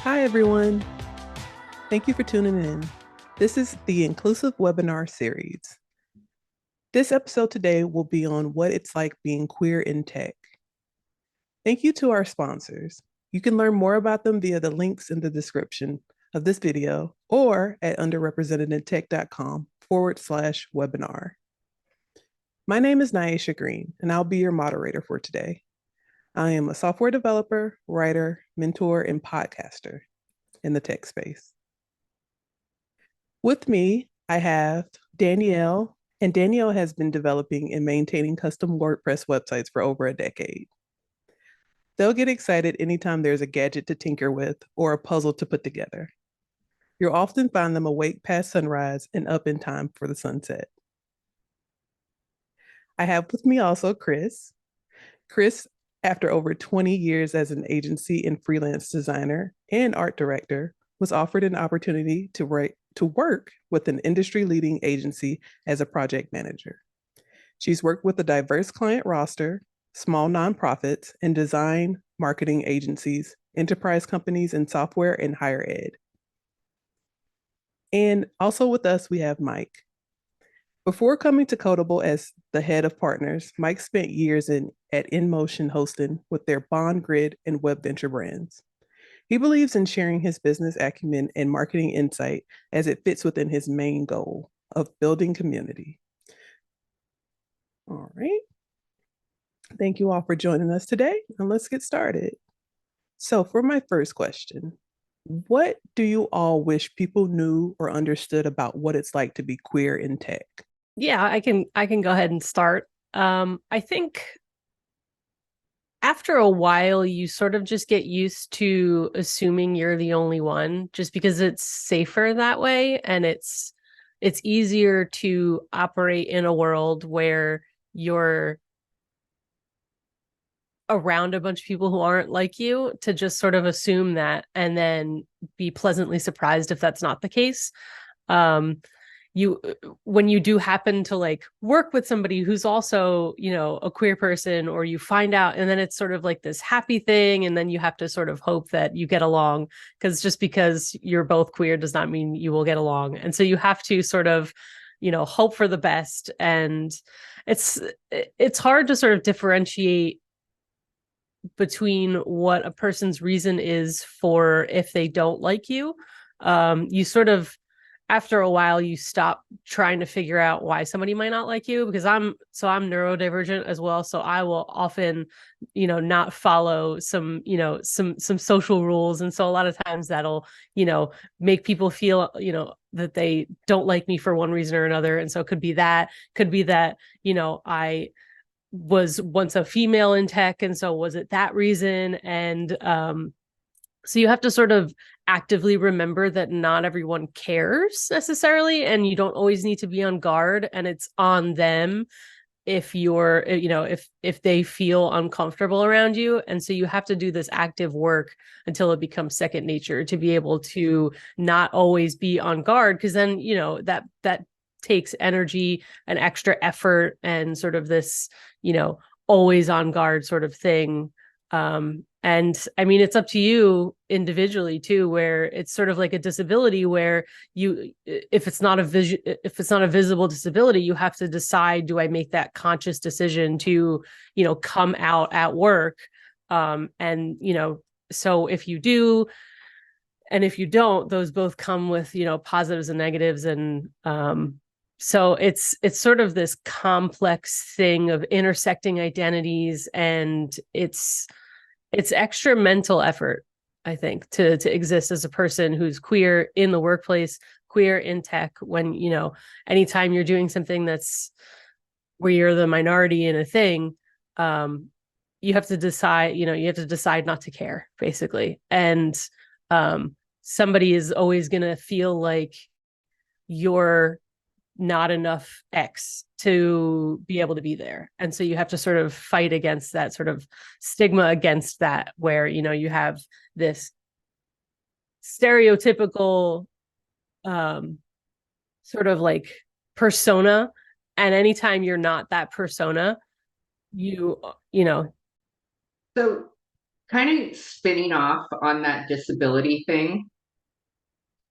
Hi, everyone. Thank you for tuning in. This is the Inclusive Webinar Series. This episode today will be on what it's like being queer in tech. Thank you to our sponsors. You can learn more about them via the links in the description of this video or at underrepresentedtech.com/webinar. My name is Nyesha Green, and I'll be your moderator for today. I am a software developer, writer, mentor, and podcaster in the tech space. With me, I have Danielle, and Danielle has been developing and maintaining custom WordPress websites for over a decade. They'll get excited anytime there's a gadget to tinker with or a puzzle to put together. You'll often find them awake past sunrise and up in time for the sunset. I have with me also Chris. Chris, after over 20 years as an agency and freelance designer and art director, was offered an opportunity to work with an industry-leading agency as a project manager. She's worked with a diverse client roster, small nonprofits, and design marketing agencies, enterprise companies in software and higher ed. And also with us, we have Mike. Before coming to Codeable as the head of partners, Mike spent years at InMotion hosting with their BoldGrid and Web Venture brands. He believes in sharing his business acumen and marketing insight as it fits within his main goal of building community. All right. Thank you all for joining us today, and let's get started. So, for my first question, what do you all wish people knew or understood about what it's like to be queer in tech? Yeah, I can go ahead and start. I think after a while you sort of just get used to assuming you're the only one just because it's safer that way, and it's easier to operate in a world where you're around a bunch of people who aren't like you, to just sort of assume that and then be pleasantly surprised if that's not the case. Um, you When you do happen to like work with somebody who's also, a queer person, or you find out, and then it's sort of like this happy thing, and then you have to sort of hope that you get along, because just because you're both queer does not mean you will get along. And so you have to sort of, hope for the best. And it's it's hard to sort of differentiate between what a person's reason is for if they don't like you. You sort of, after a while, you stop trying to figure out why somebody might not like you, because I'm neurodivergent as well. So I will often, not follow some social rules. And so a lot of times that'll, make people feel, that they don't like me for one reason or another. And so it could be that, I was once a female in tech, and so was it that reason? And so you have to sort of actively remember that not everyone cares necessarily, and you don't always need to be on guard, and it's on them if you're, if they feel uncomfortable around you. And so you have to do this active work until it becomes second nature to be able to not always be on guard, because then, that takes energy and extra effort and sort of this, always on guard sort of thing. And I mean, it's up to you individually too, where it's sort of like a disability where if it's not a visible disability, you have to decide, do I make that conscious decision to, come out at work? And, so if you do, and if you don't, those both come with, positives and negatives. And, so it's sort of this complex thing of intersecting identities, and it's extra mental effort, I think, to exist as a person who's queer in the workplace, queer in tech, when, anytime you're doing something that's where you're the minority in a thing, you have to decide, not to care, basically. And somebody is always going to feel like you're not enough X to be able to be there. And so you have to sort of fight against that sort of stigma against that, where, you have this stereotypical sort of like persona. And anytime you're not that persona, you know. So kind of spinning off on that disability thing.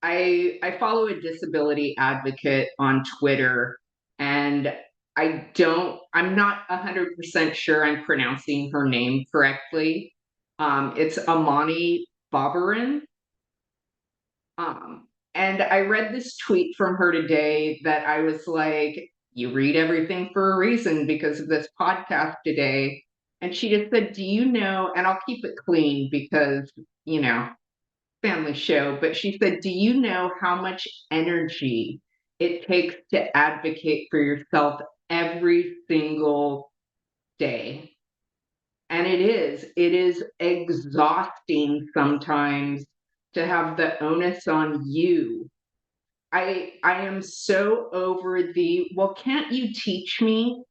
I follow a disability advocate on Twitter, and I'm not 100% sure I'm pronouncing her name correctly. It's Amani Babarin. Um, and I read this tweet from her today that I was like, you read everything for a reason because of this podcast today. And she just said, do you know, and I'll keep it clean because, you know, family show, but she said, do you know how much energy it takes to advocate for yourself every single day? And it is exhausting sometimes to have the onus on you. I am so over the, well, can't you teach me?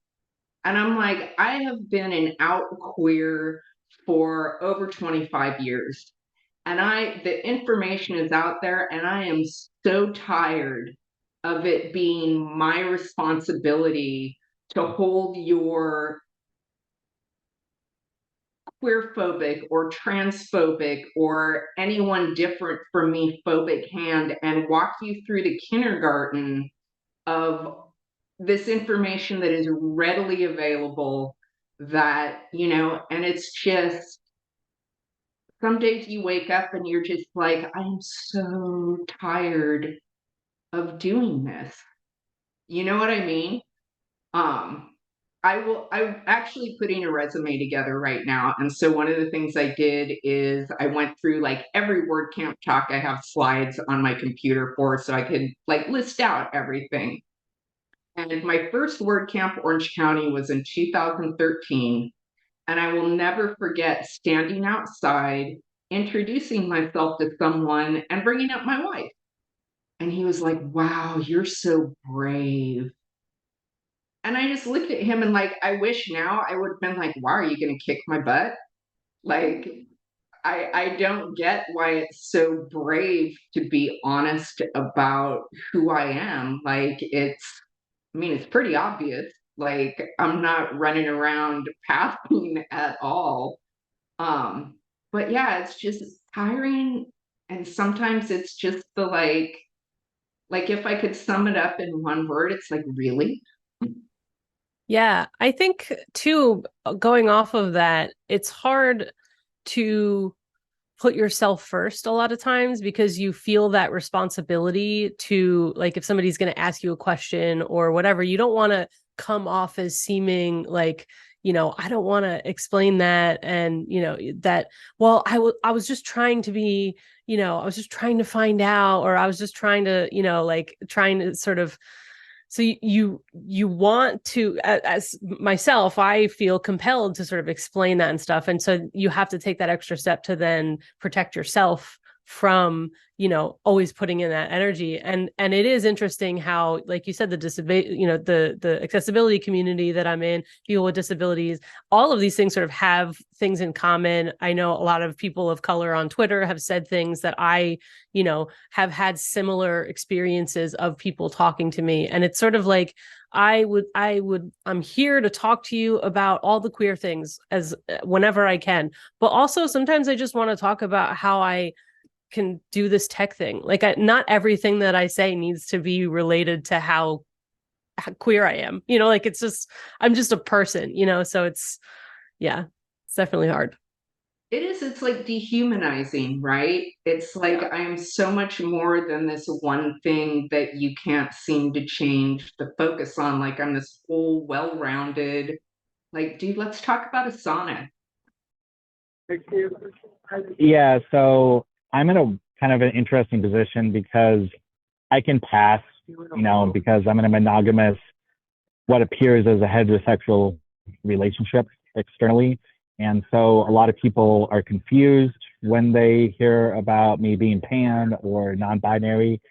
And I'm like, I have been an out queer for over 25 years. And the information is out there, and I am so tired of it being my responsibility to hold your queerphobic or transphobic or anyone different from me phobic hand and walk you through the kindergarten of this information that is readily available, that, you know, and it's just, some days you wake up and you're just like, I'm so tired of doing this. You know what I mean? Um, I'm actually putting a resume together right now. And so one of the things I did is I went through like every WordCamp talk I have slides on my computer for, so I could like list out everything. And my first WordCamp Orange County was in 2013. And I will never forget standing outside, introducing myself to someone and bringing up my wife. And he was like, wow, you're so brave. And I just looked at him and like, I wish now I would have been like, why are you going to kick my butt? Like, I don't get why it's so brave to be honest about who I am. Like, I mean, it's pretty obvious. Like, I'm not running around passing at all. Um, but yeah, it's just tiring. And sometimes it's just the like if I could sum it up in one word, it's like, really? Yeah, I think too, going off of that, it's hard to put yourself first a lot of times because you feel that responsibility to, like, if somebody's going to ask you a question or whatever, you don't want to come off as seeming like, I don't want to explain that. And, that, well, I was just trying to be, I was just trying to find out, or I was just trying to, like trying to sort of, so you want to, as myself, I feel compelled to sort of explain that and stuff, and so you have to take that extra step to then protect yourself from always putting in that energy. And it is interesting how, like you said, the disability, the accessibility community that I'm in, people with disabilities, all of these things sort of have things in common. I know a lot of people of color on Twitter have said things that I have had similar experiences of people talking to me, and it's sort of like, I'm here to talk to you about all the queer things as whenever I can, but also sometimes I just want to talk about how I can do this tech thing. Like, not everything that I say needs to be related to how queer I am, like, it's just, I'm just a person, so yeah, it's definitely hard. It is, it's like dehumanizing, right? It's like, I am so much more than this one thing that you can't seem to change the focus on. Like, I'm this whole well-rounded, like, dude, let's talk about Asana. Yeah, so I'm in a kind of an interesting position because I can pass, because I'm in a monogamous, what appears as a heterosexual relationship externally. And so a lot of people are confused when they hear about me being pan or non-binary.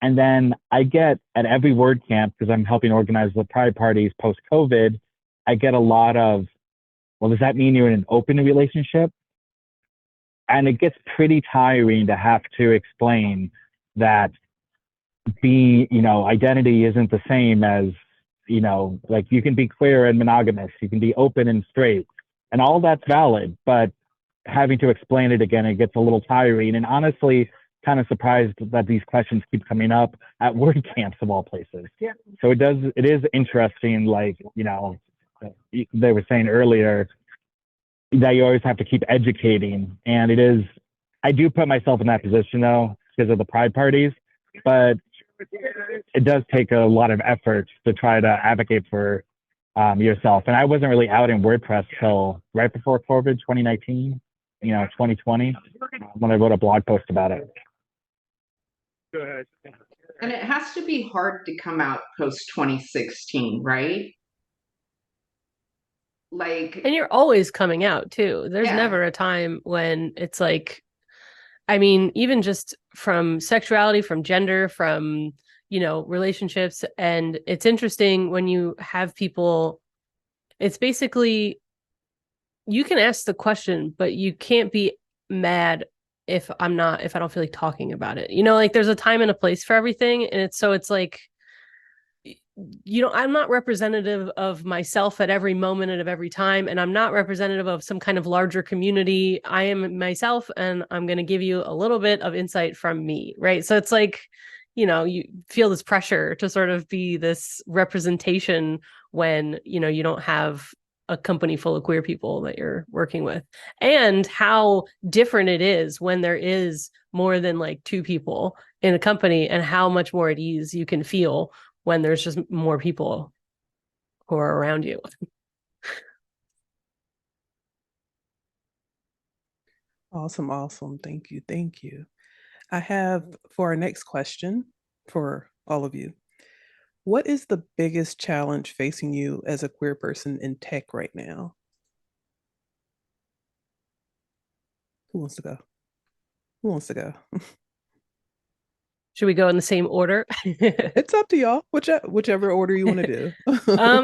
And then I get at every WordCamp, because I'm helping organize the pride parties post-COVID, I get a lot of, well, does that mean you're in an open relationship? And it gets pretty tiring to have to explain that identity isn't the same as, like, you can be queer and monogamous, you can be open and straight, and all that's valid, but having to explain it again, it gets a little tiring. And honestly, kind of surprised that these questions keep coming up at WordCamps of all places. Yeah. So it is interesting, like, you know, they were saying earlier that you always have to keep educating. And I do put myself in that position though, because of the pride parties, but it does take a lot of effort to try to advocate for yourself. And I wasn't really out in WordPress till right before COVID, 2019, 2020, when I wrote a blog post about it. And it has to be hard to come out post 2016, right? Like, and you're always coming out too. There's yeah. never a time when it's like, I mean, even just from sexuality, from gender, from, relationships. And it's interesting when you have people, it's basically, you can ask the question, but you can't be mad if I don't feel like talking about it. Like there's a time and a place for everything. And it's like, I'm not representative of myself at every moment and of every time. And I'm not representative of some kind of larger community. I am myself, and I'm going to give you a little bit of insight from me. Right. So it's like, you feel this pressure to sort of be this representation when, you don't have a company full of queer people that you're working with, and how different it is when there is more than like two people in a company, and how much more at ease you can feel when there's just more people who are around you. Awesome. Thank you. I have for our next question for all of you. What is the biggest challenge facing you as a queer person in tech right now? Who wants to go? Should we go in the same order? It's up to y'all. Whichever order you want to do.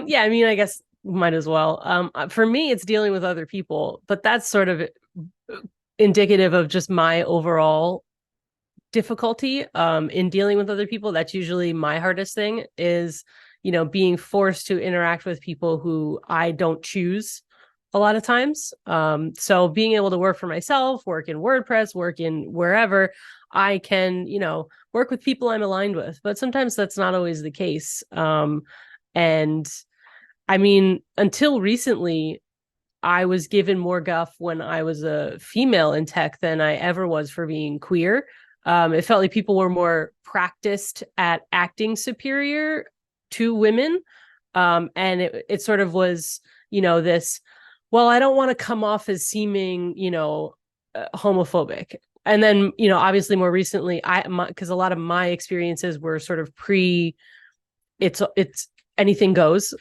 Yeah, I mean, I guess might as well. For me, it's dealing with other people, but that's sort of indicative of just my overall difficulty in dealing with other people. That's usually my hardest thing, is being forced to interact with people who I don't choose a lot of times. So being able to work for myself, work in WordPress, work in wherever, I can work with people I'm aligned with, but sometimes that's not always the case. And I mean, until recently, I was given more guff when I was a female in tech than I ever was for being queer. It felt like people were more practiced at acting superior to women. And it sort of was, this, well, I don't want to come off as seeming, homophobic. And then, obviously more recently, because a lot of my experiences were sort of it's anything goes,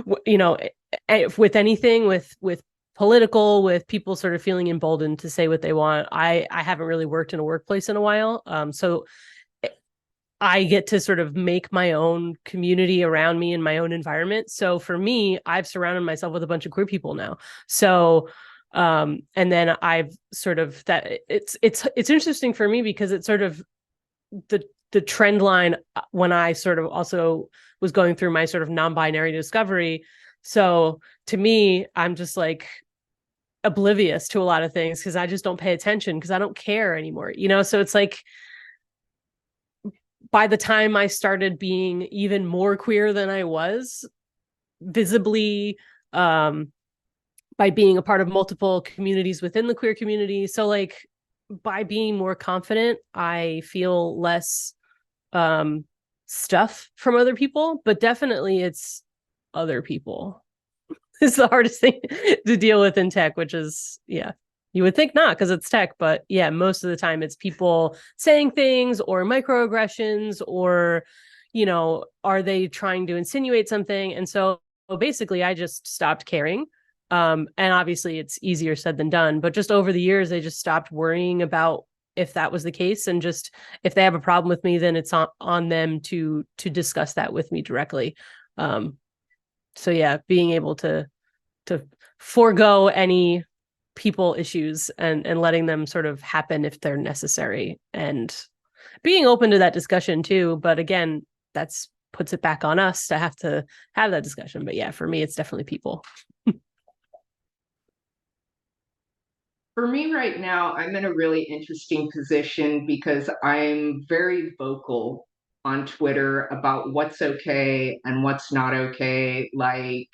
with anything, with political, with people sort of feeling emboldened to say what they want. I haven't really worked in a workplace in a while. So I get to sort of make my own community around me in my own environment. So for me, I've surrounded myself with a bunch of queer people now. So, and then I've sort of it's interesting for me because it's sort of the trend line when I sort of also was going through my sort of non-binary discovery. So to me, I'm just like oblivious to a lot of things because I just don't pay attention because I don't care anymore, So it's like, by the time I started being even more queer than I was visibly, by being a part of multiple communities within the queer community. So like by being more confident, I feel less stuff from other people, but definitely it's other people. It's the hardest thing to deal with in tech, which is, yeah. You would think not because it's tech, but yeah, most of the time it's people saying things or microaggressions or, are they trying to insinuate something? And so basically I just stopped caring. And obviously it's easier said than done, but just over the years, I just stopped worrying about if that was the case. And just, if they have a problem with me, then it's on them to discuss that with me directly. So yeah, being able to forego any people issues and letting them sort of happen if they're necessary, and being open to that discussion too. But again, that's puts it back on us to have that discussion. But yeah, for me, it's definitely people. For me right now, I'm in a really interesting position because I'm very vocal on Twitter about what's okay and what's not okay. Like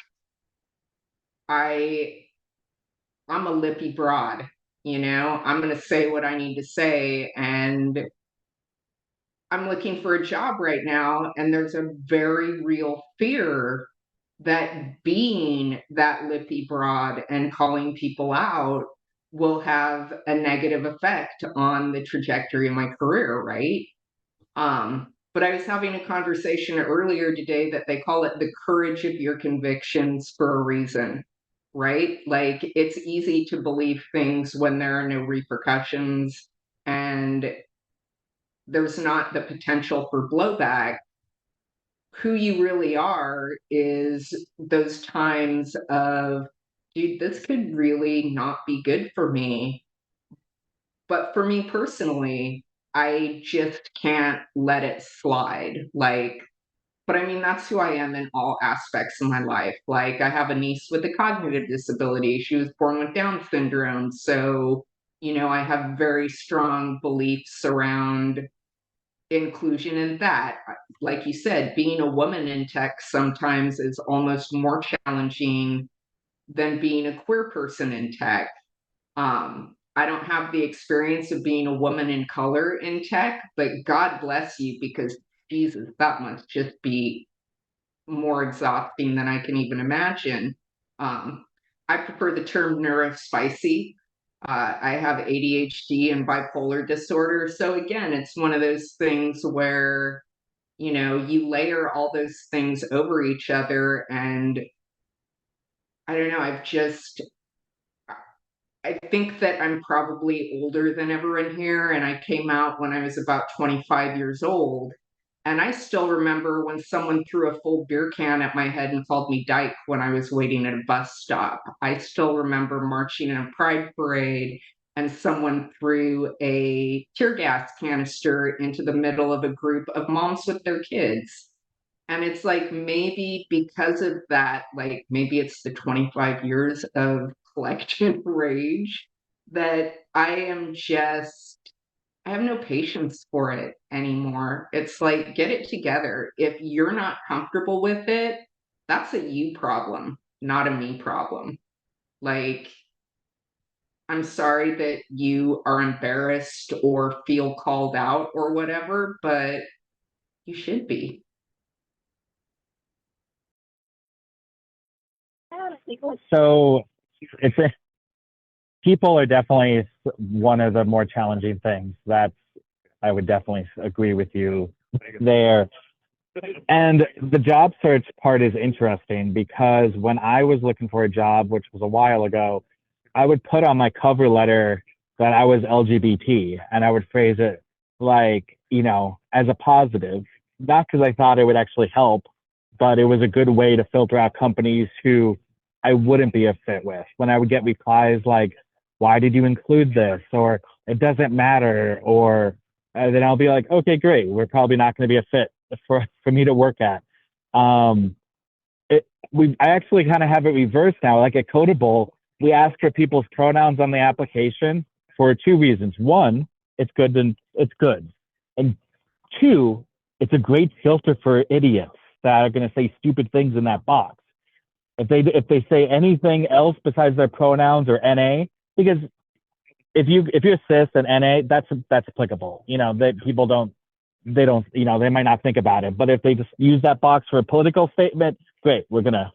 I I'm a lippy broad, I'm going to say what I need to say, and I'm looking for a job right now, and there's a very real fear that being that lippy broad and calling people out will have a negative effect on the trajectory of my career, right? But I was having a conversation earlier today that they call it the courage of your convictions for a reason, right? Like it's easy to believe things when there are no repercussions and there's not the potential for blowback. Who you really are is those times of, dude, this could really not be good for me. But for me personally, I just can't let it slide. But I mean, that's who I am in all aspects of my life. Like, I have a niece with a cognitive disability. She was born with Down syndrome. So, I have very strong beliefs around inclusion in that. Like you said, being a woman in tech sometimes is almost more challenging than being a queer person in tech. I don't have the experience of being a woman in color in tech, but God bless you, because Jesus, that must just be more exhausting than I can even imagine. I prefer the term neurospicy. I have ADHD and bipolar disorder. So again, it's one of those things where, you layer all those things over each other. And I don't know, I think that I'm probably older than everyone here. And I came out when I was about 25 years old. And I still remember when someone threw a full beer can at my head and called me dyke when I was waiting at a bus stop. I still remember marching in a pride parade and someone threw a tear gas canister into the middle of a group of moms with their kids. And it's like, maybe because of that, like maybe it's the 25 years of collective rage that I have no patience for it anymore. It's like, get it together. If you're not comfortable with it, that's a you problem, not a me problem. Like, I'm sorry that you are embarrassed or feel called out or whatever, but you should be. So it's people are definitely one of the more challenging things. I would definitely agree with you there. And the job search part is interesting because when I was looking for a job, which was a while ago, I would put on my cover letter that I was LGBT and I would phrase it like, as a positive, not because I thought it would actually help, but it was a good way to filter out companies who I wouldn't be a fit with. When I would get replies like, why did you include this? Or it doesn't matter. Or then I'll be like, okay, great. We're probably not going to be a fit for me to work at. I actually kind of have it reversed now. Like at Codeable, we ask for people's pronouns on the application for two reasons. One, it's good, and two, it's a great filter for idiots that are going to say stupid things in that box. If they say anything else besides their pronouns or NA, because if you're cis and NA, that's applicable. That people don't they might not think about it. But if they just use that box for a political statement, great. We're gonna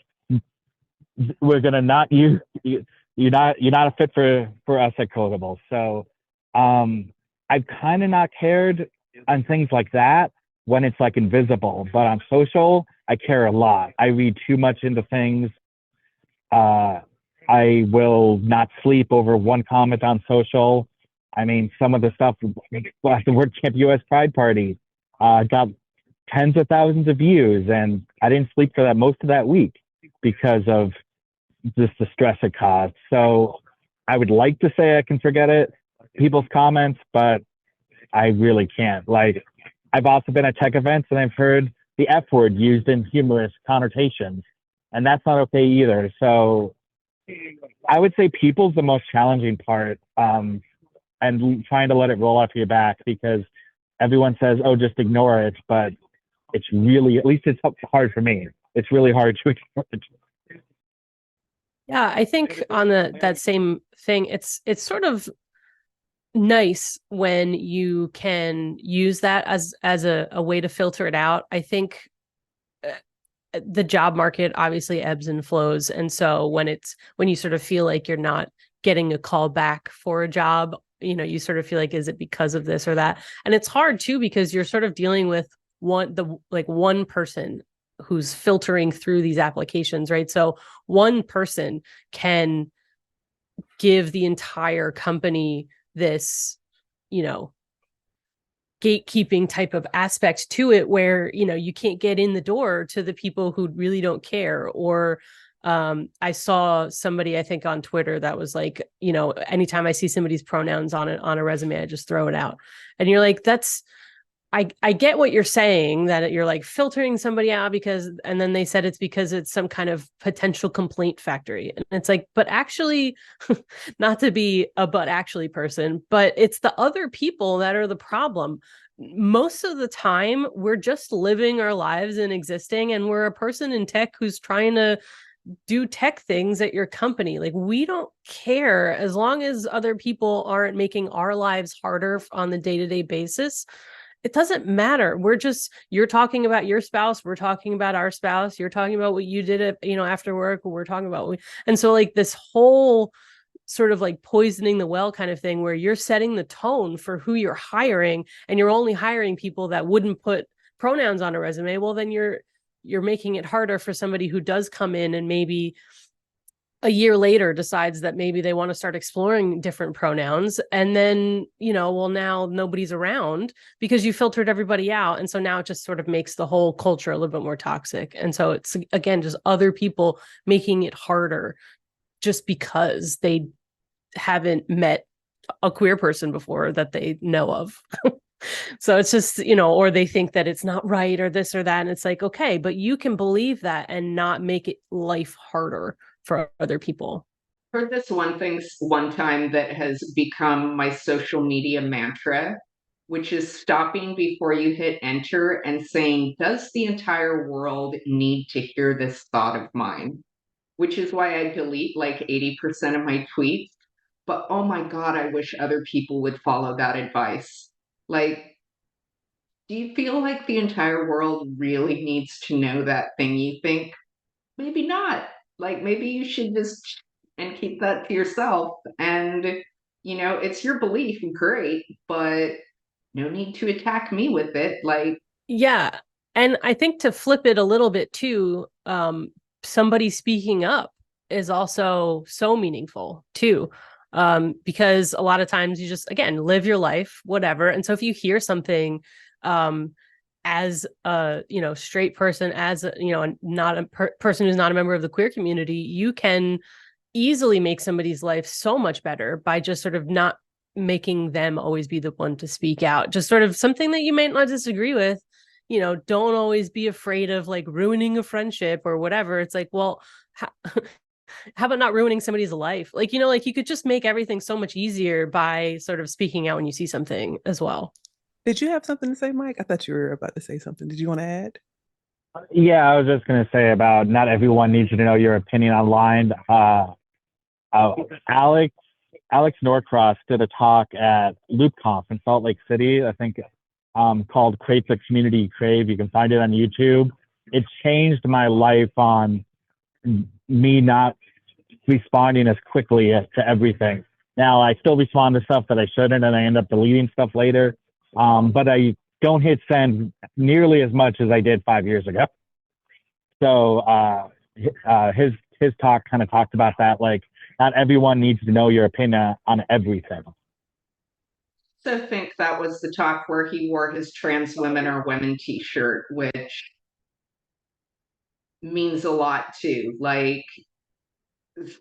not use you. You're not a fit for us at Codeable. So I've kind of not cared on things like that when it's like invisible, but on social, I care a lot. I read too much into things. I will not sleep over one comment on social. I mean, some of the stuff, the WordCamp US Pride Party, got tens of thousands of views, and I didn't sleep for most of that week because of just the stress it caused. So I would like to say I can forget people's comments, but I really can't. Like, I've also been at tech events and I've heard the F word used in humorous connotations, and that's not okay either. So I would say people's the most challenging part, and trying to let it roll off your back, because everyone says, "Oh, just ignore it," but it's really, at least it's hard for me. It's really hard to ignore it. Yeah, I think on that same thing, it's sort of nice when you can use that as a way to filter it out. I think the job market obviously ebbs and flows, and so when you sort of feel like you're not getting a call back for a job, you sort of feel like, is it because of this or that? And it's hard too, because you're sort of dealing with one person who's filtering through these applications, right? So one person can give the entire company this, gatekeeping type of aspect to it, where you can't get in the door to the people who really don't care. Or I saw somebody, I think on Twitter, that was like, anytime I see somebody's pronouns on a resume, I just throw it out. And you're like, I get what you're saying, that you're like filtering somebody out and then they said it's because it's some kind of potential complaint factory. And it's like, but actually, not to be a but actually person, but it's the other people that are the problem. Most of the time, we're just living our lives and existing, and we're a person in tech who's trying to do tech things at your company. Like, we don't care as long as other people aren't making our lives harder on the day-to-day basis. It doesn't matter. You're talking about your spouse, we're talking about our spouse, you're talking about what you did after work, we're talking about and so like this whole sort of like poisoning the well kind of thing, where you're setting the tone for who you're hiring, and you're only hiring people that wouldn't put pronouns on a resume. Well, then you're making it harder for somebody who does come in and maybe a year later decides that maybe they want to start exploring different pronouns, and then well, now nobody's around because you filtered everybody out. And so now it just sort of makes the whole culture a little bit more toxic. And so it's, again, just other people making it harder just because they haven't met a queer person before that they know of. So it's just, or they think that it's not right or this or that. And it's like, okay, but you can believe that and not make it life harder for other people. Heard this one time that has become my social media mantra, which is stopping before you hit enter and saying, does the entire world need to hear this thought of mine? Which is why I delete like 80% of my tweets. But oh my God, I wish other people would follow that advice. Like, do you feel like the entire world really needs to know that thing you think? Maybe not. Like, maybe you should just and keep that to yourself. And it's your belief, great, but no need to attack me with it. Like, yeah. And I think to flip it a little bit too, somebody speaking up is also so meaningful too. Because a lot of times you just, again, live your life, whatever. And so if you hear something, as a straight person, as not a person who's not a member of the queer community, you can easily make somebody's life so much better by just sort of not making them always be the one to speak out. Just sort of something that you might not disagree with, don't always be afraid of like ruining a friendship or whatever. It's like, well, how about not ruining somebody's life? Like, like you could just make everything so much easier by sort of speaking out when you see something as well. Did you have something to say, Mike? I thought you were about to say something. Did you want to add? Yeah, I was just going to say about not everyone needs to know your opinion online. Alex Norcross did a talk at LoopConf in Salt Lake City, I think, called Create the Community Crave. You can find it on YouTube. It changed my life on me not responding as quickly to everything. Now, I still respond to stuff that I shouldn't, and I end up deleting stuff later. But I don't hit send nearly as much as I did 5 years ago. So his talk kind of talked about that, like, not everyone needs to know your opinion on everything. So I think that was the talk where he wore his trans women are women t-shirt, which means a lot too. Like,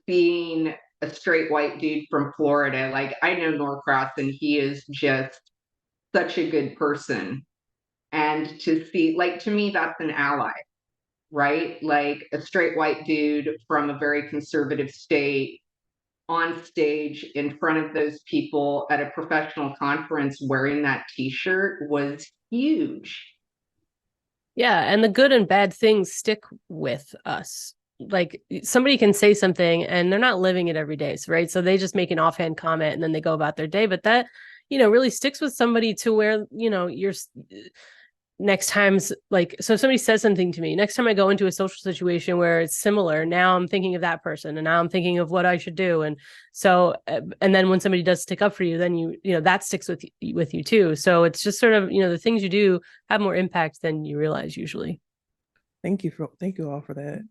being a straight white dude from Florida, like, I know Norcross and he is just such a good person. And to see, like, to me, that's an ally. right? Like a straight white dude from a very conservative state on stage in front of those people at a professional conference wearing that t-shirt was huge. Yeah, and the good and bad things stick with us. Like somebody can say something and they're not living it every day, right? So they just make an offhand comment and then they go about their day, but that, really sticks with somebody to where, you're next time's like, so if somebody says something to me, next time I go into a social situation where it's similar, now I'm thinking of that person and now I'm thinking of what I should do. And so, and then when somebody does stick up for you, then that sticks with you too. So it's just sort of, the things you do have more impact than you realize usually. Thank you all for that.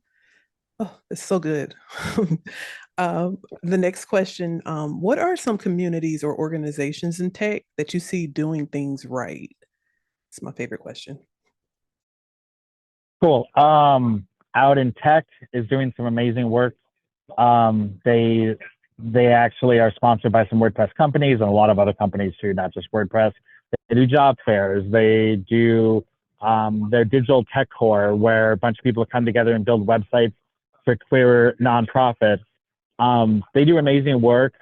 Oh, it's so good. The next question, what are some communities or organizations in tech that you see doing things right? It's my favorite question. Cool. Out in tech is doing some amazing work. They actually are sponsored by some WordPress companies and a lot of other companies too, not just WordPress. They do job fairs. They do their digital tech core, where a bunch of people come together and build websites for queer nonprofits. They do amazing work.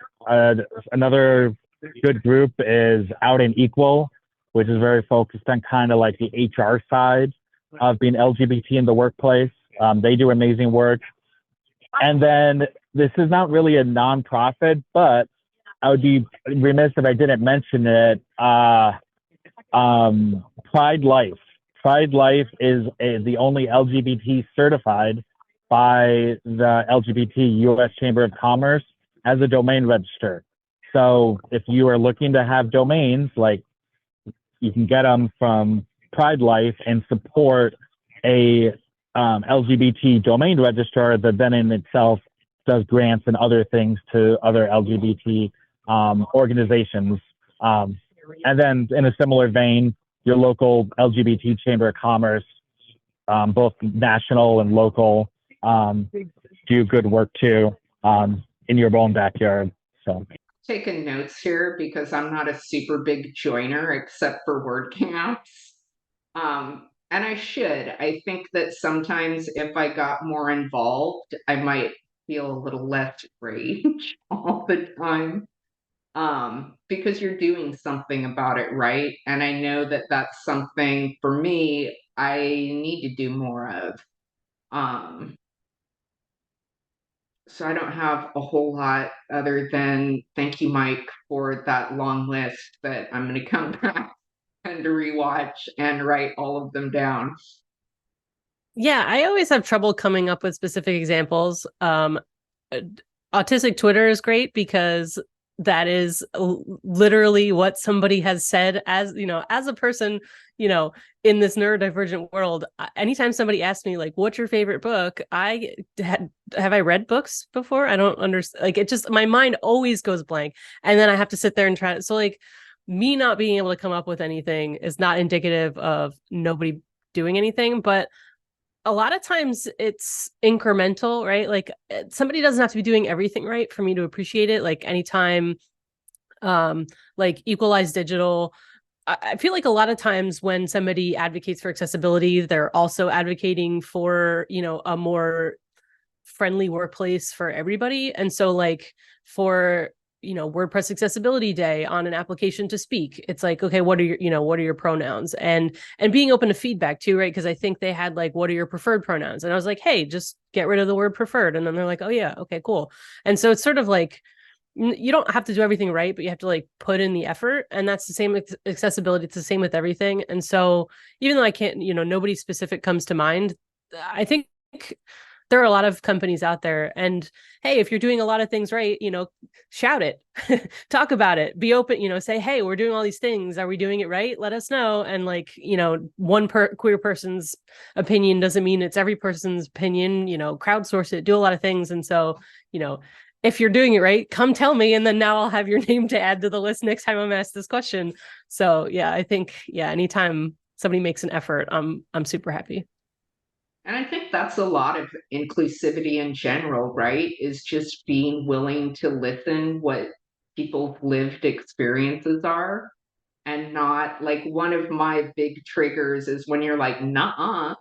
Another good group is Out in Equal, which is very focused on kind of like the HR side of being LGBT in the workplace. They do amazing work. And then this is not really a nonprofit, but I would be remiss if I didn't mention it. Pride Life. Pride Life is the only LGBT certified by the LGBT U.S. Chamber of Commerce as a domain register. So if you are looking to have domains, like you can get them from Pride Life and support a LGBT domain registrar that then in itself does grants and other things to other LGBT organizations. And then in a similar vein, your local LGBT Chamber of Commerce, both national and local, do good work too in your own backyard. So Taking notes here because I'm not a super big joiner except for word counts. And I should. I think that sometimes if I got more involved, I might feel a little less rage all the time. Because you're doing something about it, right? And I know that that's something for me I need to do more of. So I don't have a whole lot other than thank you, Mike, for that long list that I'm going to come back and rewatch and write all of them down. Yeah, I always have trouble coming up with specific examples. Autistic Twitter is great because that is literally what somebody has said as a person, in this neurodivergent world. Anytime somebody asks me like, what's your favorite book? Have I read books before? I don't understand. Like, it just, my mind always goes blank. And then I have to sit there and try. So like me not being able to come up with anything is not indicative of nobody doing anything, but a lot of times it's incremental, right? Like somebody doesn't have to be doing everything right for me to appreciate it. Like anytime, like Equalize Digital, I feel like a lot of times when somebody advocates for accessibility, they're also advocating for, a more friendly workplace for everybody. And so like for WordPress Accessibility Day on an application to speak, it's like, okay, what are your pronouns, and being open to feedback too, right? Because I think they had like, what are your preferred pronouns, and I was like, hey, just get rid of the word preferred, and then they're like, oh yeah, okay, cool. And so it's sort of like, you don't have to do everything right, but you have to like put in the effort, and that's the same with accessibility. It's the same with everything. And so even though I can't, nobody specific comes to mind, I think there are a lot of companies out there, and hey, if you're doing a lot of things right, shout it, talk about it, be open, say, hey, we're doing all these things, are we doing it right? Let us know. And like, one queer person's opinion doesn't mean it's every person's opinion. Crowdsource it, do a lot of things. And so, if you're doing it right, come tell me, and then now I'll have your name to add to the list next time I'm asked this question. So yeah, I think, anytime somebody makes an effort, I'm super happy. And I think that's a lot of inclusivity in general, right? Is just being willing to listen what people's lived experiences are, and not like, one of my big triggers is when you're like, nah,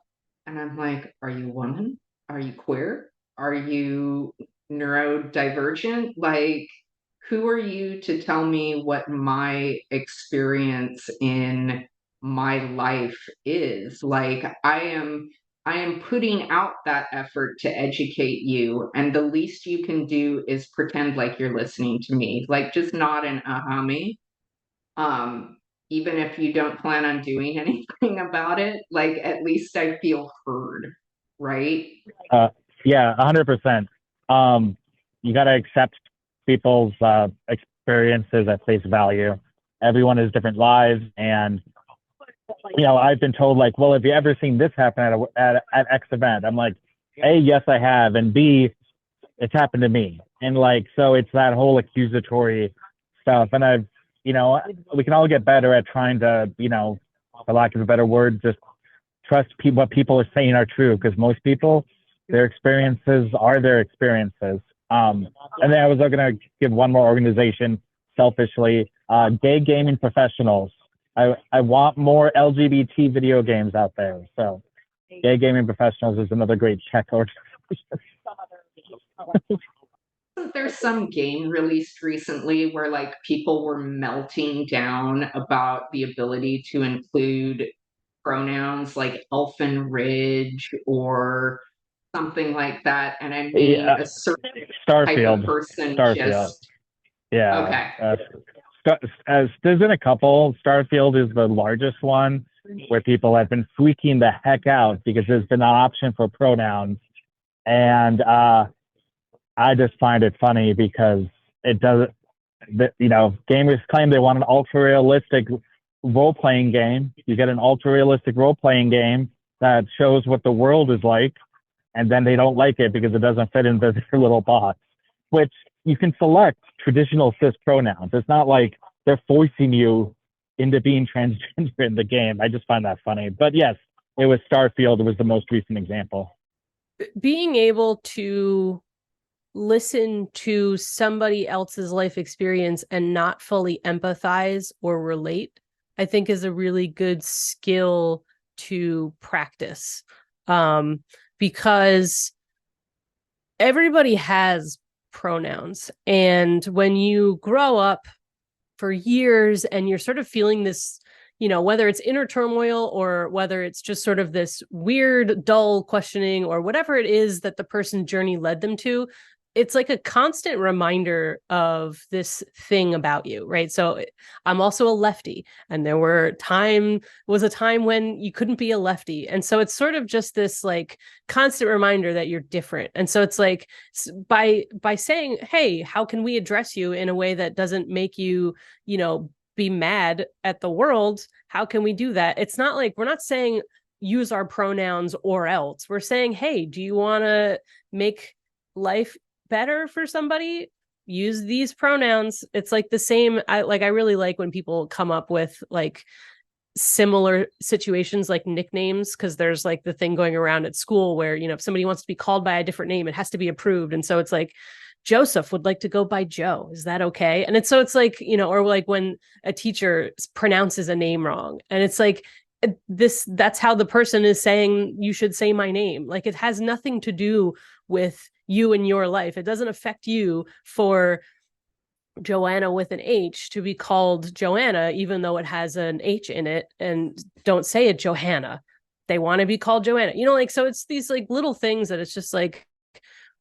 And I'm like, are you a woman? Are you queer? Are you neurodivergent? Like, who are you to tell me what my experience in my life is? Like, I am putting out that effort to educate you, and the least you can do is pretend like you're listening to me. Like, just nod and me. Um, Even if you don't plan on doing anything about it, like at least I feel heard, right? Uh, yeah, 100%. You got to accept people's experiences at face value. Everyone has different lives, and I've been told like, well, have you ever seen this happen at X event? I'm like, A, yes, I have, and B, it's happened to me. And like, so it's that whole accusatory stuff. And we can all get better at trying to, for lack of a better word, just trust what people are saying are true. Because most people, their experiences are their experiences. And then I was going to give one more organization selfishly, gay gaming professionals. I want more LGBT video games out there. So gay gaming professionals is another great check organization. There's some game released recently where like people were melting down about the ability to include pronouns like Elfin Ridge or something like that. And I mean, Yeah, a certain type of Starfield. person Starfield. just, Yeah. okay. As there's been a couple. Starfield is the largest one where people have been freaking the heck out because there's been an option for pronouns. And I just find it funny because it doesn't, gamers claim they want an ultra realistic role playing game. You get an ultra realistic role playing game that shows what the world is like, and then they don't like it because it doesn't fit into their little box, which you can select traditional cis pronouns. It's not like they're forcing you into being transgender in the game. I just find that funny. But yes, it was Starfield. It was the most recent example. Being able to listen to somebody else's life experience and not fully empathize or relate, I think is a really good skill to practice. Because everybody has pronouns. And when you grow up for years and you're sort of feeling this, whether it's inner turmoil or whether it's just sort of this weird, dull questioning or whatever it is that the person's journey led them to, it's like a constant reminder of this thing about you, right? So I'm also a lefty, and there was a time when you couldn't be a lefty. And so it's sort of just this like constant reminder that you're different. And so it's like by saying, hey, how can we address you in a way that doesn't make you, be mad at the world? How can we do that? It's not like we're not saying use our pronouns or else. We're saying, hey, do you want to make life better for somebody? Use these pronouns. It's like the same. I really like when people come up with like similar situations like nicknames, because there's like the thing going around at school where, if somebody wants to be called by a different name, it has to be approved. And so it's like, Joseph would like to go by Joe. Is that okay? And it's like, or like when a teacher pronounces a name wrong, and it's like, that's how the person is saying you should say my name. Like, it has nothing to do with you and your life. It doesn't affect you for Joanna with an H to be called Joanna, even though it has an H in it, and don't say it Johanna. They want to be called Joanna, so it's these like little things that it's just like,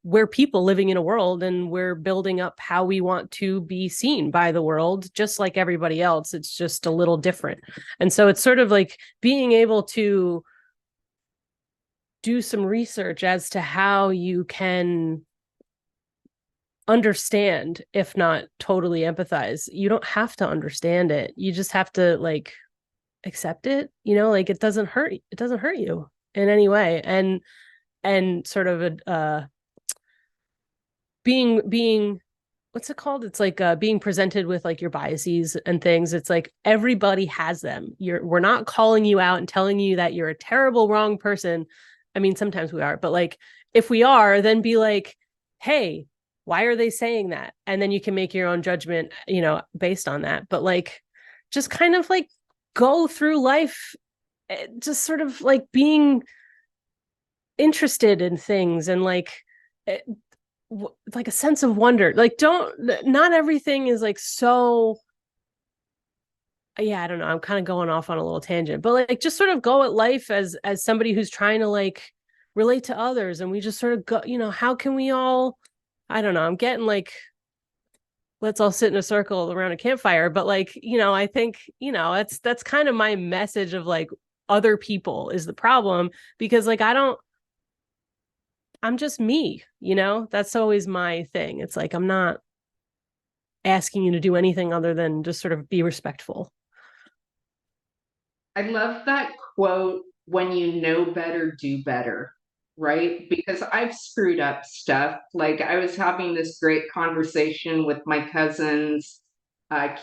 we're people living in a world, and we're building up how we want to be seen by the world, just like everybody else. It's just a little different. And so it's sort of like being able to do some research as to how you can understand, if not totally empathize. You don't have to understand it. You just have to like accept it, like it doesn't hurt you in any way. And sort of being what's it called? It's like being presented with like your biases and things. It's like everybody has them. We're not calling you out and telling you that you're a terrible, wrong person. I mean, sometimes we are, but like if we are, then be like, hey, why are they saying that? And then you can make your own judgment, based on that. But like, just kind of like go through life, just sort of like being interested in things and like like a sense of wonder. Like not everything is like so, yeah, I don't know. I'm kind of going off on a little tangent, but like just sort of go at life as somebody who's trying to like relate to others, and we just sort of go, how can we all, I don't know, I'm getting like, let's all sit in a circle around a campfire, but like, I think, that's kind of my message of like other people is the problem, because like I'm just me, that's always my thing. It's like, I'm not asking you to do anything other than just sort of be respectful. I love that quote, when you know better, do better, right? Because I've screwed up stuff. Like I was having this great conversation with my cousin's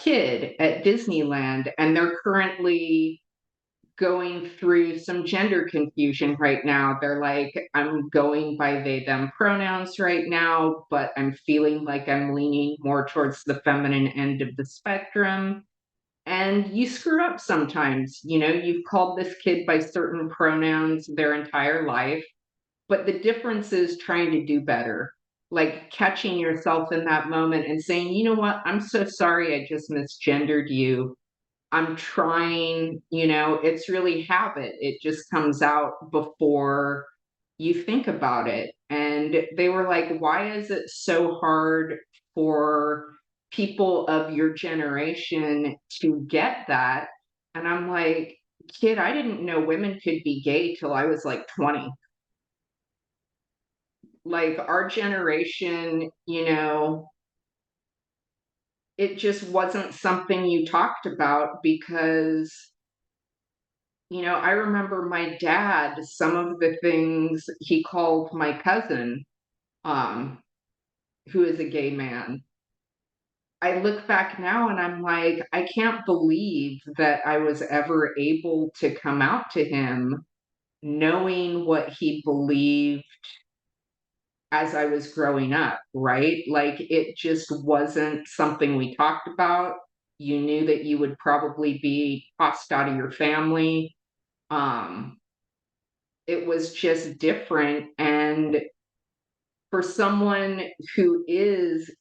kid at Disneyland, and they're currently going through some gender confusion right now. They're like, I'm going by they, them pronouns right now, but I'm feeling like I'm leaning more towards the feminine end of the spectrum. And you screw up sometimes. You've called this kid by certain pronouns their entire life, but the difference is trying to do better, like catching yourself in that moment and saying, you know what, I'm so sorry I just misgendered you. I'm trying, it's really habit. It just comes out before you think about it. And they were like, why is it so hard for people of your generation to get that? And I'm like, kid, I didn't know women could be gay till I was like 20. Like our generation, it just wasn't something you talked about because I remember my dad, some of the things he called my cousin, um, who is a gay man. I look back now and I'm like, I can't believe that I was ever able to come out to him knowing what he believed as I was growing up, right? Like it just wasn't something we talked about. You knew that you would probably be tossed out of your family. Um, it was just different. And for someone who is,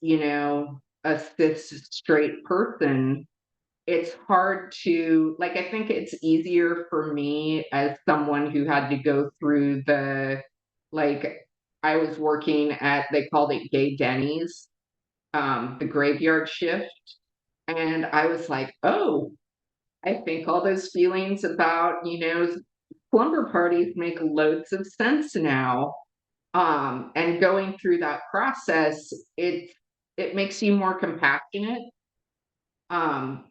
a cis straight person, it's hard to, like, I think it's easier for me as someone who had to go through like, I was working at, they called it Gay Denny's, the graveyard shift. And I was like, oh, I think all those feelings about, slumber parties make loads of sense now. And going through that process, it makes you more compassionate. Um,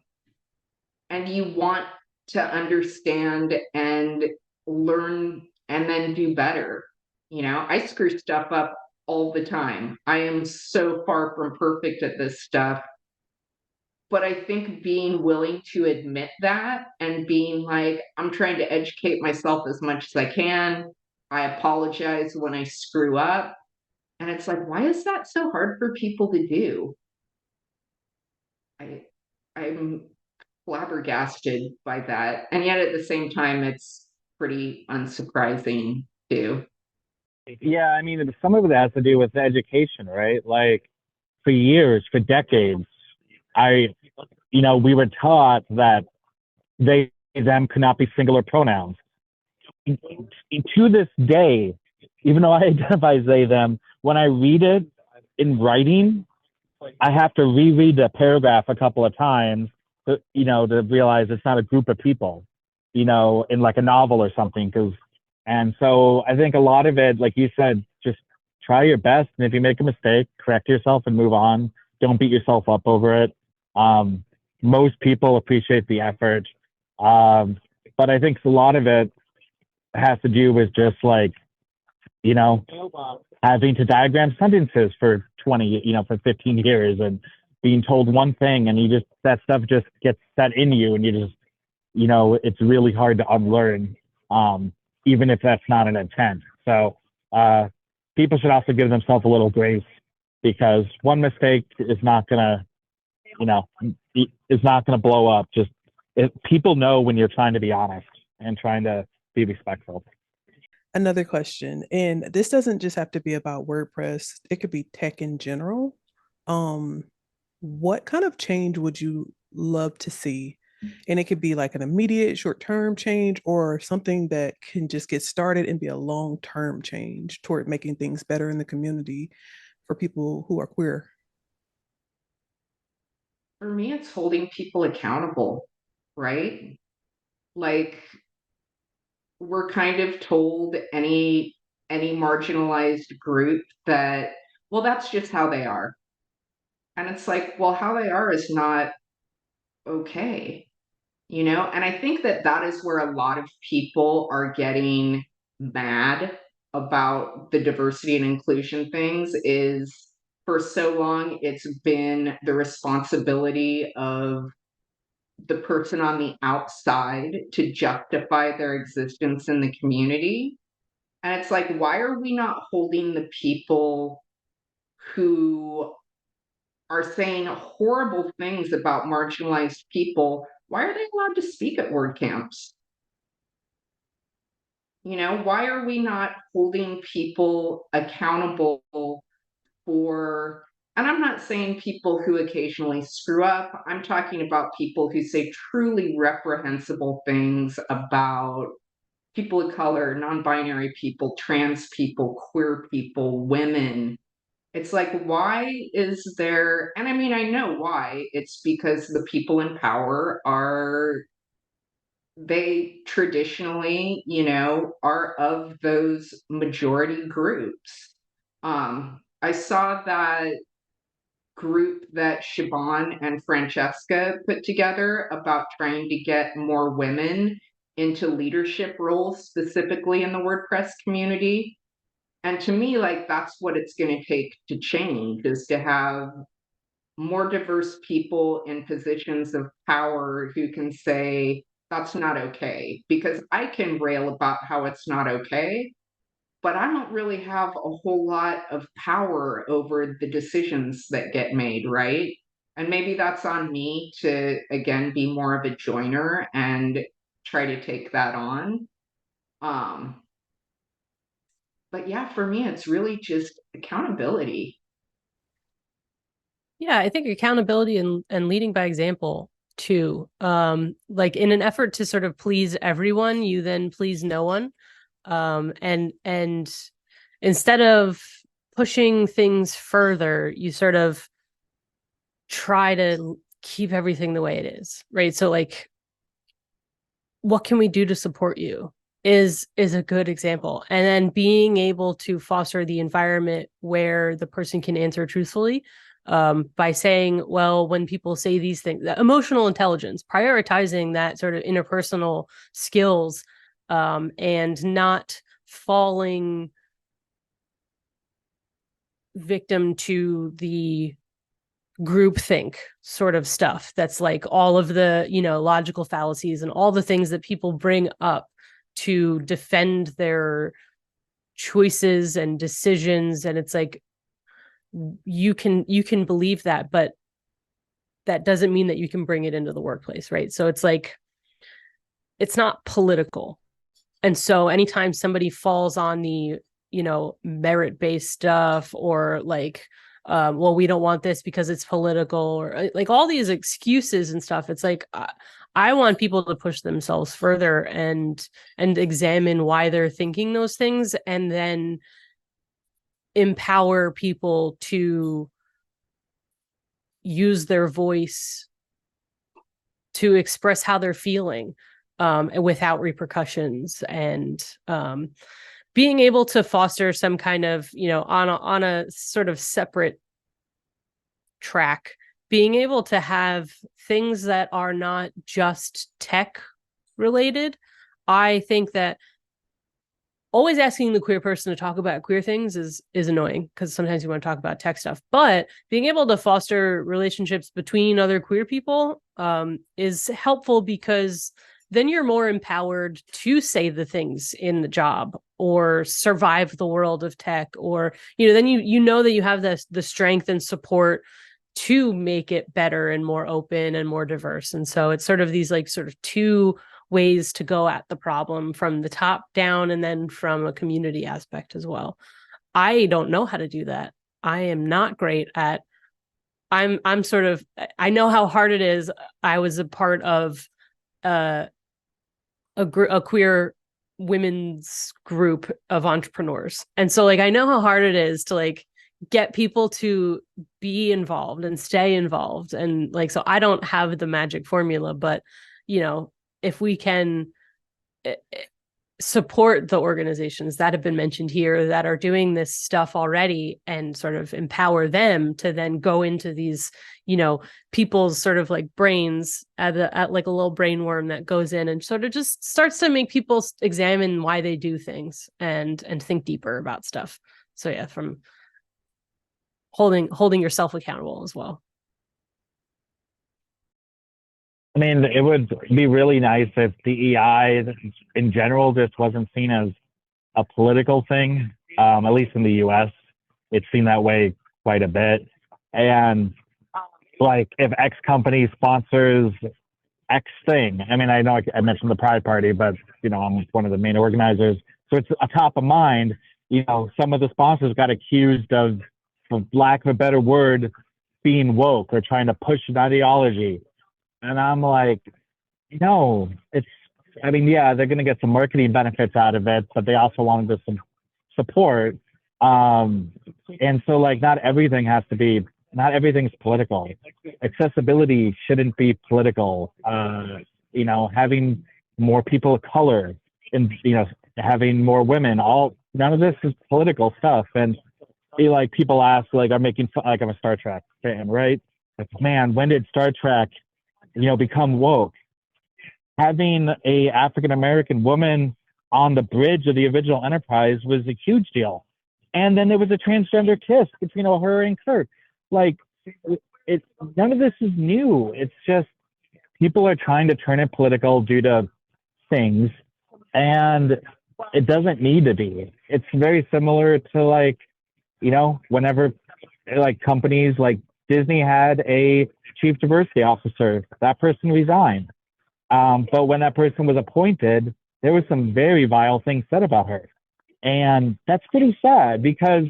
and you want to understand and learn and then do better. I screw stuff up all the time. I am so far from perfect at this stuff. But I think being willing to admit that and being like, I'm trying to educate myself as much as I can. I apologize when I screw up. And it's like, why is that so hard for people to do? I'm flabbergasted by that. And yet at the same time, it's pretty unsurprising too. Yeah, I mean, some of it has to do with education, right? Like for years, for decades, we were taught that they, them could not be singular pronouns. To this day, even though I identify as they, them, when I read it in writing, I have to reread the paragraph a couple of times to realize it's not a group of people, in like a novel or something. And so I think a lot of it, like you said, just try your best. And if you make a mistake, correct yourself and move on. Don't beat yourself up over it. Most people appreciate the effort. But I think a lot of it has to do with just like, having to diagram sentences for 15 years and being told one thing, and that stuff just gets set in you, and it's really hard to unlearn, even if that's not an intent. So people should also give themselves a little grace, because one mistake is not gonna, is not gonna blow up. People know when you're trying to be honest and trying to be respectful. Another question, and this doesn't just have to be about WordPress, it could be tech in general. Um, what kind of change would you love to see? And it could be like an immediate short-term change or something that can just get started and be a long-term change toward making things better in the community for people who are queer. For me, it's holding people accountable, right? Like, we're kind of told any marginalized group that, well, that's just how they are. And it's like, well, how they are is not okay, you know? And I think that that is where a lot of people are getting mad about the diversity and inclusion things, is for so long it's been the responsibility of the person on the outside to justify their existence in the community. And it's like, why are we not holding the people who are saying horrible things about marginalized people? Why are they allowed to speak at WordCamps? You know, why are we not holding people accountable for, and I'm not saying people who occasionally screw up, I'm talking about people who say truly reprehensible things about people of color, non-binary people, trans people, queer people, women. It's like, why is there, and I mean, I know why. It's because the people in power are, they traditionally, you know, are of those majority groups. I saw that group that Siobhan and Francesca put together about trying to get more women into leadership roles, specifically in the WordPress community. And to me, like, that's what it's going to take to change, is to have more diverse people in positions of power who can say, that's not okay. Because I can rail about how it's not okay, but I don't really have a whole lot of power over the decisions that get made, right? And maybe that's on me to, again, be more of a joiner and try to take that on. Um, but yeah, for me, it's really just accountability. Yeah, I think accountability and leading by example too. Like in an effort to sort of please everyone, you then please no one. And instead of pushing things further, you sort of try to keep everything the way it is, right? So like, what can we do to support you is a good example. And then being able to foster the environment where the person can answer truthfully, by saying, well, when people say these things, emotional intelligence, prioritizing that sort of interpersonal skills, and not falling victim to the groupthink sort of stuff that's like all of the, you know, logical fallacies and all the things that people bring up to defend their choices and decisions. And it's like, you can believe that, but that doesn't mean that you can bring it into the workplace, right? So it's like, it's not political. And so anytime somebody falls on the, you know, merit-based stuff, or like, well, we don't want this because it's political, or like all these excuses and stuff, it's like, I want people to push themselves further and examine why they're thinking those things, and then empower people to use their voice to express how they're feeling, without repercussions, and being able to foster some kind of, you know, on a sort of separate track, being able to have things that are not just tech related. I think that always asking the queer person to talk about queer things is annoying, because sometimes you want to talk about tech stuff, but being able to foster relationships between other queer people, is helpful, because then you're more empowered to say the things in the job or survive the world of tech, or, you know, then you know that you have the strength and support to make it better and more open and more diverse. And so it's sort of these like sort of two ways to go at the problem from the top down and then from a community aspect as well. I don't know how to do that. I am not great at, I'm sort of, I know how hard it is. I was a part of a queer women's group of entrepreneurs. And so like, I know how hard it is to like get people to be involved and stay involved. And like, so I don't have the magic formula, but you know, if we can support the organizations that have been mentioned here that are doing this stuff already and sort of empower them to then go into these, you know, people's sort of like brains at like a little brain worm that goes in and sort of just starts to make people examine why they do things and think deeper about stuff. So yeah, from holding yourself accountable as well. I mean, it would be really nice if DEI in general just wasn't seen as a political thing, at least in the US. It's seen that way quite a bit. And like if X company sponsors X thing, I mean, I know I mentioned the Pride Party, but, you know, I'm one of the main organizers. So it's a top of mind. You know, some of the sponsors got accused of, for lack of a better word, being woke or trying to push an ideology. And I'm like, no, I mean, yeah, they're going to get some marketing benefits out of it, but they also wanted some support. And so like, not everything's political. Accessibility shouldn't be political. You know, having more people of color and, you know, having more women, none of this is political stuff. And like people ask, like, I'm making fun, like I'm a Star Trek fan, right? Like, man, when did Star Trek, you know, become woke? Having a African-American woman on the bridge of the original Enterprise was a huge deal. And then there was a transgender kiss between her and Kirk. Like, none of this is new. It's just people are trying to turn it political due to things, and it doesn't need to be. It's very similar to like, you know, whenever like companies like Disney had a chief diversity officer, that person resigned. But when that person was appointed, there was some very vile things said about her. And that's pretty sad, because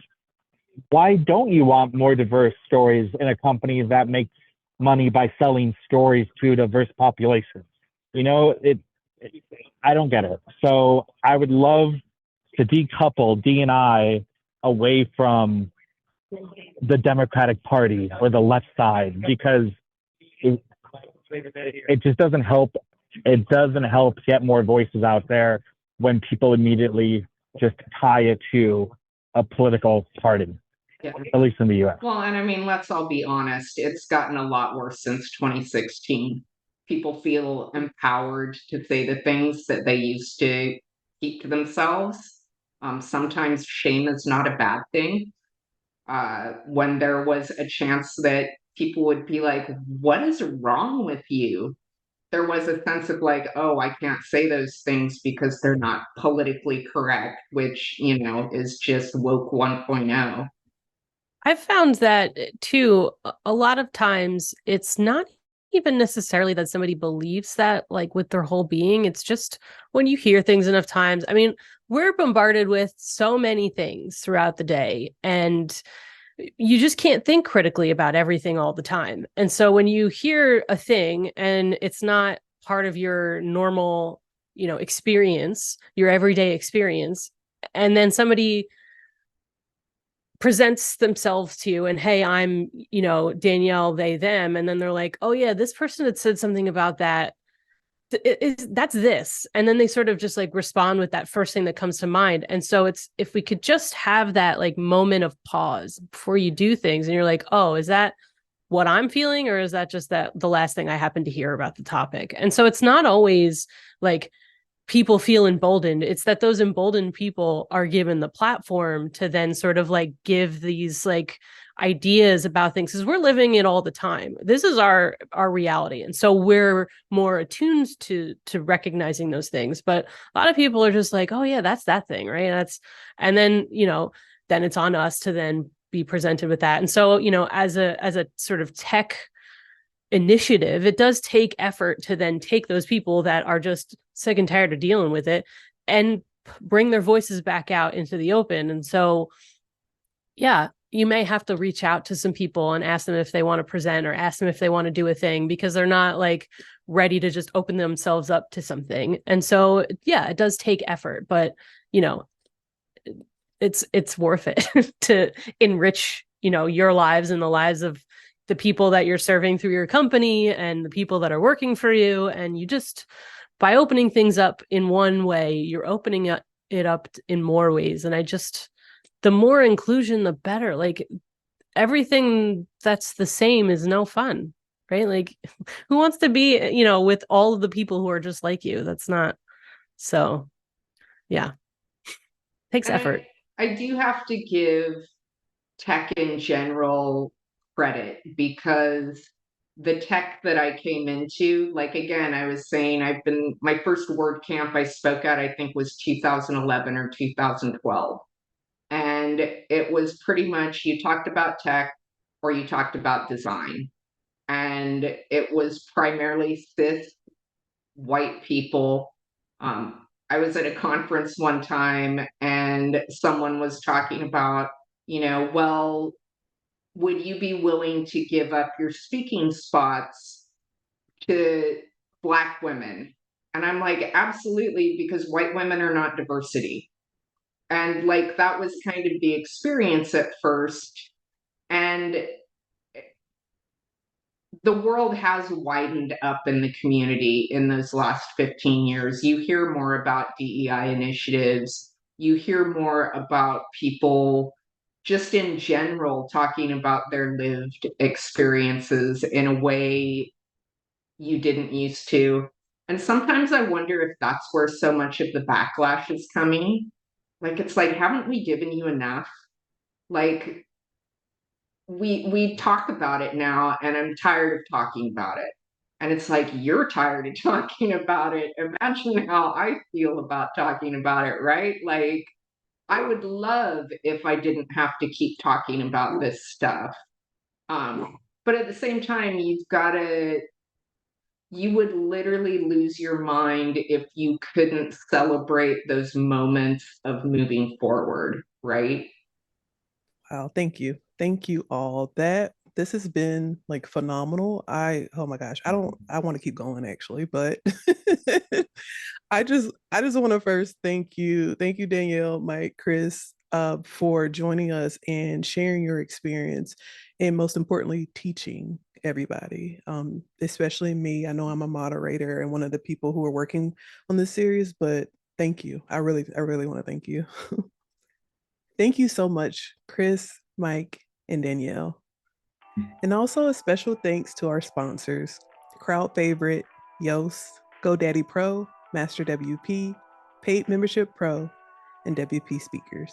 why don't you want more diverse stories in a company that makes money by selling stories to a diverse population? You know, I don't get it. So I would love to decouple D&I away from the Democratic Party or the left side, because it just doesn't help. It doesn't help get more voices out there when people immediately just tie it to a political party, Yeah. at least in the US. Well, and I mean, let's all be honest, it's gotten a lot worse since 2016. People feel empowered to say the things that they used to keep to themselves. Sometimes shame is not a bad thing. When there was a chance that people would be like, what is wrong with you? There was a sense of like, oh, I can't say those things because they're not politically correct, which, you know, is just woke 1.0. I've found that too, a lot of times it's not even necessarily that somebody believes that like with their whole being. It's just when you hear things enough times. I mean, we're bombarded with so many things throughout the day, and you just can't think critically about everything all the time. And so when you hear a thing and it's not part of your normal, you know, experience, your everyday experience, and then somebody presents themselves to you and, hey, I'm, you know, Danielle, they, them, and then they're like, oh yeah, this person had said something about that, that's this, and then they sort of just like respond with that first thing that comes to mind. And so it's, if we could just have that like moment of pause before you do things and you're like, oh, is that what I'm feeling, or is that just that the last thing I happened to hear about the topic? And so it's not always like people feel emboldened. It's that those emboldened people are given the platform to then sort of like give these like ideas about things, because we're living it all the time. This is our reality. And so we're more attuned to recognizing those things. But a lot of people are just like, oh yeah, that's that thing, right? And then, you know, then it's on us to then be presented with that. And so, you know, as a sort of tech initiative. It does take effort to then take those people that are just sick and tired of dealing with it and bring their voices back out into the open. And so, yeah, you may have to reach out to some people and ask them if they want to present or ask them if they want to do a thing, because they're not like ready to just open themselves up to something. And so, yeah, it does take effort, but you know, it's worth it to enrich, you know, your lives and the lives of the people that you're serving through your company and the people that are working for you. And you just, by opening things up in one way, you're opening it up in more ways. And the more inclusion, the better. Like, everything that's the same is no fun, right? Like, who wants to be, you know, with all of the people who are just like you? That's not, so yeah, takes And effort. I do have to give tech in general credit, because the tech that I came into, like, again, I was saying, my first WordCamp I spoke at, I think, was 2011 or 2012. And it was pretty much, you talked about tech or you talked about design. And it was primarily cis white people. I was at a conference one time and someone was talking about, well, would you be willing to give up your speaking spots to Black women? And I'm like, absolutely, because white women are not diversity. And like, that was kind of the experience at first. And the world has widened up in the community in those last 15 years. You hear more about DEI initiatives. You hear more about people just in general talking about their lived experiences in a way you didn't used to. And sometimes I wonder if that's where so much of the backlash is coming. Like, it's like, haven't we given you enough? Like, we talk about it now, and I'm tired of talking about it. And it's like, you're tired of talking about it. Imagine how I feel about talking about it, right? Like, I would love if I didn't have to keep talking about this stuff. But at the same time, you would literally lose your mind if you couldn't celebrate those moments of moving forward, right? Wow, thank you. Thank you all. This has been like phenomenal. Oh my gosh, I want to keep going actually, but I just want to first thank you. Thank you, Danielle, Mike, Chris, for joining us and sharing your experience, and most importantly, teaching everybody, especially me. I know I'm a moderator and one of the people who are working on this series, but thank you. I really want to thank you. Thank you so much, Chris, Mike, and Danielle. And also a special thanks to our sponsors, CrowdFavorite, Yoast, GoDaddy Pro, Master WP, Paid Membership Pro, and WP Speakers.